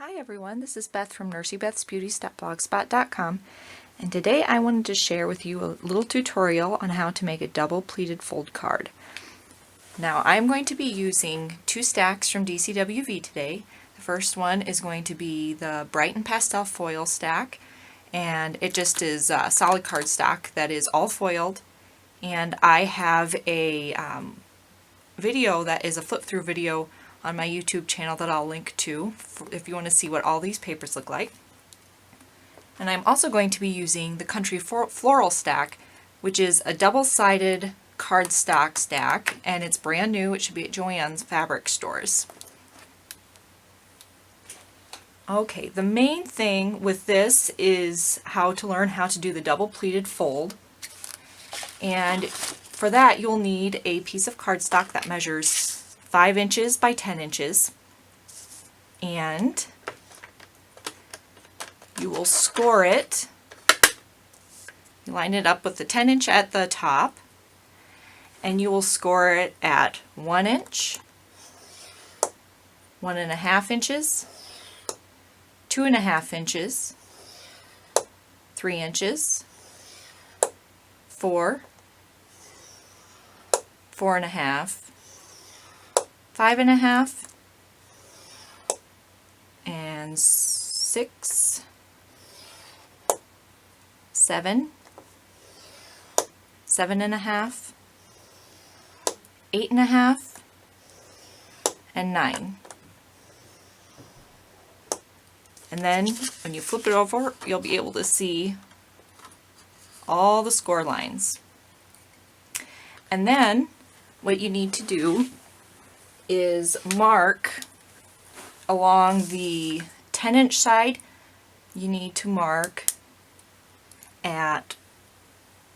Hi everyone, this is Beth from NurseyBethsBeauty.blogspot.com, and today I wanted to share with you a little tutorial on how to make a double pleated fold card. Now I'm going to be using two stacks from DCWV today. The first one is going to be the Bright and Pastel foil stack, and it just is a solid card stock that is all foiled, and I have a video that is a flip through video on my YouTube channel that I'll link to if you want to see what all these papers look like. And I'm also going to be using the Country Floral stack, which is a double-sided cardstock stack, and it's brand new. It should be at Joann's fabric stores. Okay, the main thing with this is how to learn how to do the double pleated fold, and for that you'll need a piece of cardstock that measures 5 inches by 10 inches, and you will score it. You line it up with the 10 inch at the top, and you will score it at 1 inch, 1.5 inches, 2.5 inches, 3 inches, 4, 4.5, 5.5, and 6, 7, 7.5, 8.5, and 9. And then when you flip it over, you'll be able to see all the score lines. And then what you need to do is mark along the 10-inch side. You need to mark at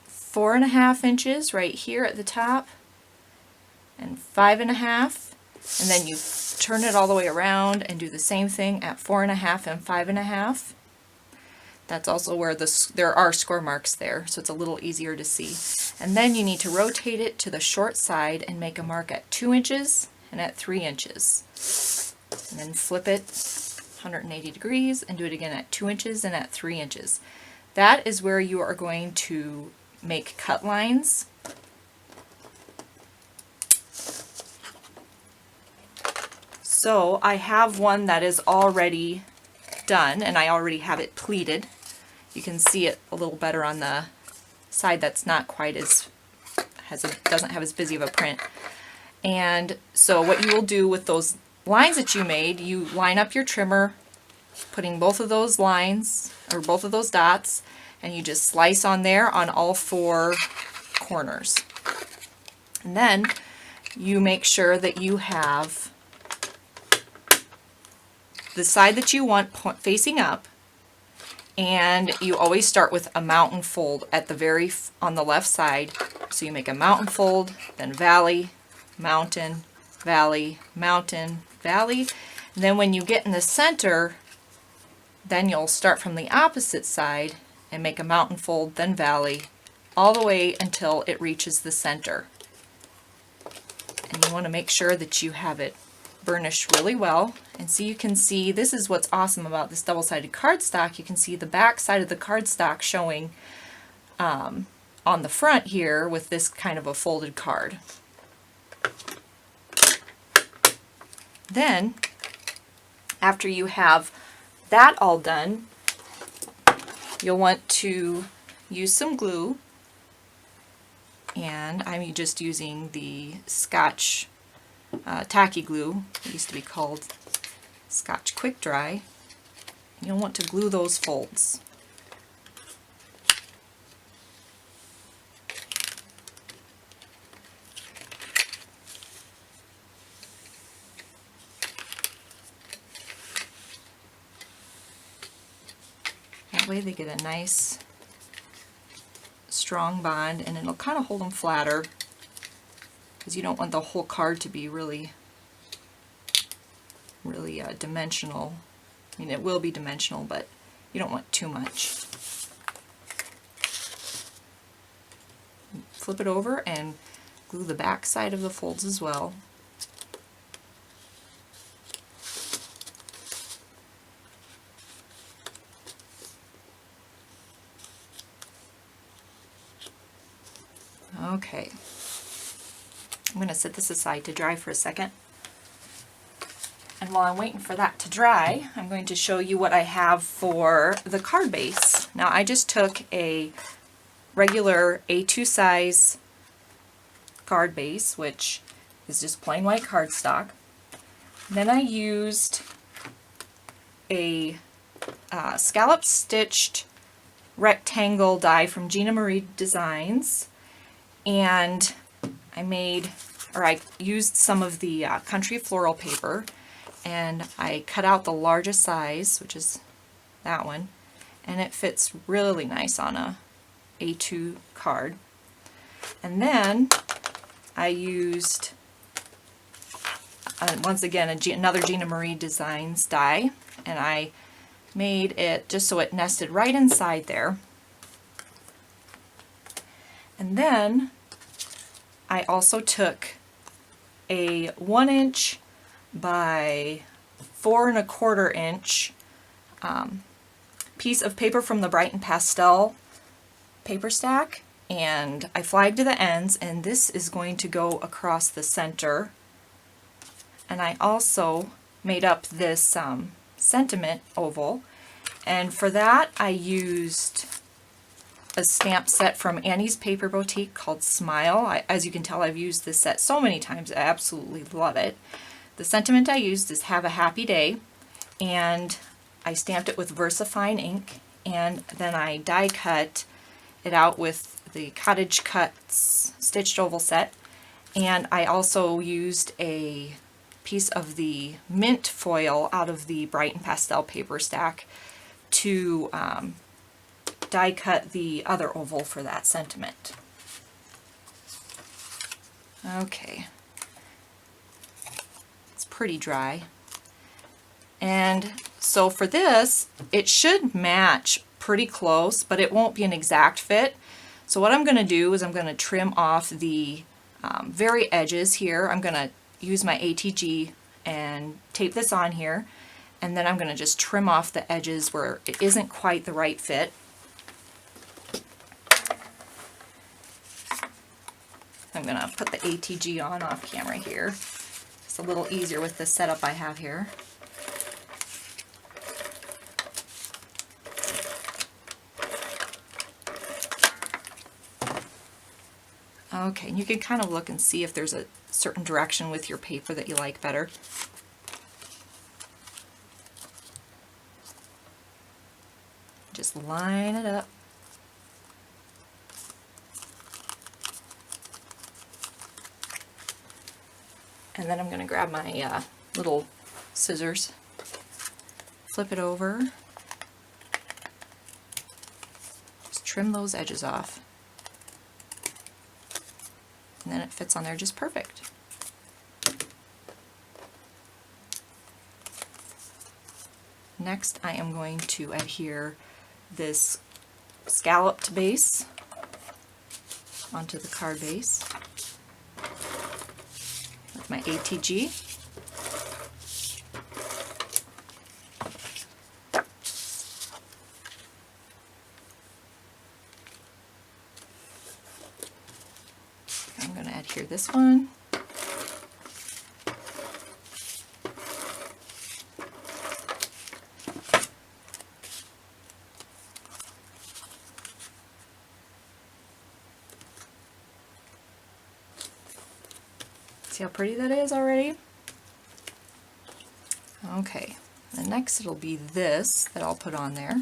4.5 inches right here at the top, and 5.5, and then you turn it all the way around and do the same thing at 4.5 and 5.5. That's also where there are score marks there, so it's a little easier to see. And then you need to rotate it to the short side and make a mark at 2 inches and at 3 inches. And then flip it 180 degrees and do it again at 2 inches and at 3 inches. That is where you are going to make cut lines. So I have one that is already done, and I already have it pleated. You can see it a little better on the side that's not quite as doesn't have as busy of a print. And so what you will do with those lines that you made, you line up your trimmer, putting both of those lines or both of those dots, and you just slice on there on all 4 corners. And then you make sure that you have the side that you want facing up, and you always start with a mountain fold at the on the left side. So you make a mountain fold, then valley, mountain, valley, mountain, valley. And then when you get in the center, then you'll start from the opposite side and make a mountain fold, then valley, all the way until it reaches the center. And you want to make sure that you have it burnished really well. And so you can see, this is what's awesome about this double-sided cardstock. You can see the back side of the cardstock showing on the front here with this kind of a folded card. Then, after you have that all done, you'll want to use some glue, and I'm just using the Scotch tacky glue. It used to be called Scotch Quick Dry. You'll want to glue those folds. That way they get a nice strong bond, and it'll kind of hold them flatter, because you don't want the whole card to be really dimensional. I mean, it will be dimensional, but you don't want too much. Flip it over and glue the back side of the folds as well. Okay, I'm going to set this aside to dry for a second. And while I'm waiting for that to dry, I'm going to show you what I have for the card base. Now I just took a regular A2 size card base, which is just plain white cardstock. Then I used a scallop stitched rectangle die from Gina Marie Designs, and I used some of the country floral paper, and I cut out the largest size, which is that one, and it fits really nice on a A2 card. And then I used once again another Gina Marie Designs die, and I made it just so it nested right inside there. And then I also took a 1" by 4 1/4 inch piece of paper from the Bright & Pastel paper stack, and I flagged to the ends, and this is going to go across the center. And I also made up this sentiment oval, and for that I used a stamp set from Annie's Paper Boutique called Smile. As you can tell, I've used this set so many times. I absolutely love it. The sentiment I used is Have a Happy Day, and I stamped it with VersaFine ink, and then I die cut it out with the Cottage Cuts stitched oval set, and I also used a piece of the mint foil out of the Bright & Pastel paper stack to die cut the other oval for that sentiment. Okay, it's pretty dry. And so for this, it should match pretty close, but it won't be an exact fit. So what I'm going to do is I'm going to trim off the very edges here. I'm going to use my ATG and tape this on here, and then I'm going to just trim off the edges where it isn't quite the right fit. I'm going to put the ATG on off camera here. It's a little easier with the setup I have here. Okay, and you can kind of look and see if there's a certain direction with your paper that you like better. Just line it up. And then I'm going to grab my little scissors, flip it over, just trim those edges off. And then it fits on there just perfect. Next, I am going to adhere this scalloped base onto the card base with my ATG. I'm going to adhere this one. See how pretty that is already? Okay, and next it'll be this that I'll put on there.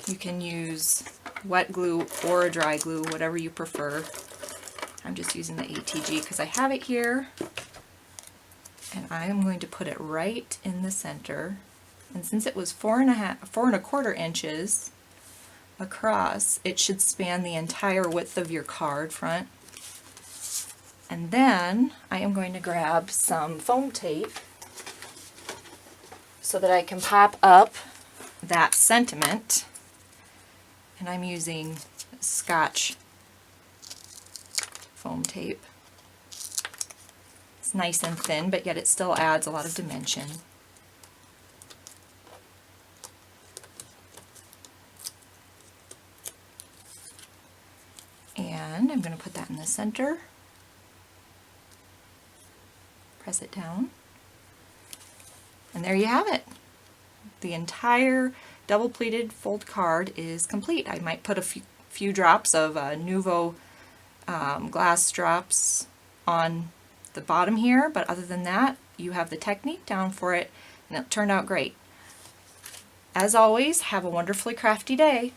You can use wet glue or a dry glue, whatever you prefer. I'm just using the ATG because I have it here, and I am going to put it right in the center. And since it was 4 1/4 inches across, it should span the entire width of your card front. And then I am going to grab some foam tape so that I can pop up that sentiment, and I'm using Scotch foam tape. It's nice and thin, but yet it still adds a lot of dimension. And And I'm going to put that in the center. Press it down. And there you have it. The entire double pleated fold card is complete. I might put a few drops of Nuvo glass drops on the bottom here, but other than that, you have the technique down for it, and it turned out great. As always, have a wonderfully crafty day.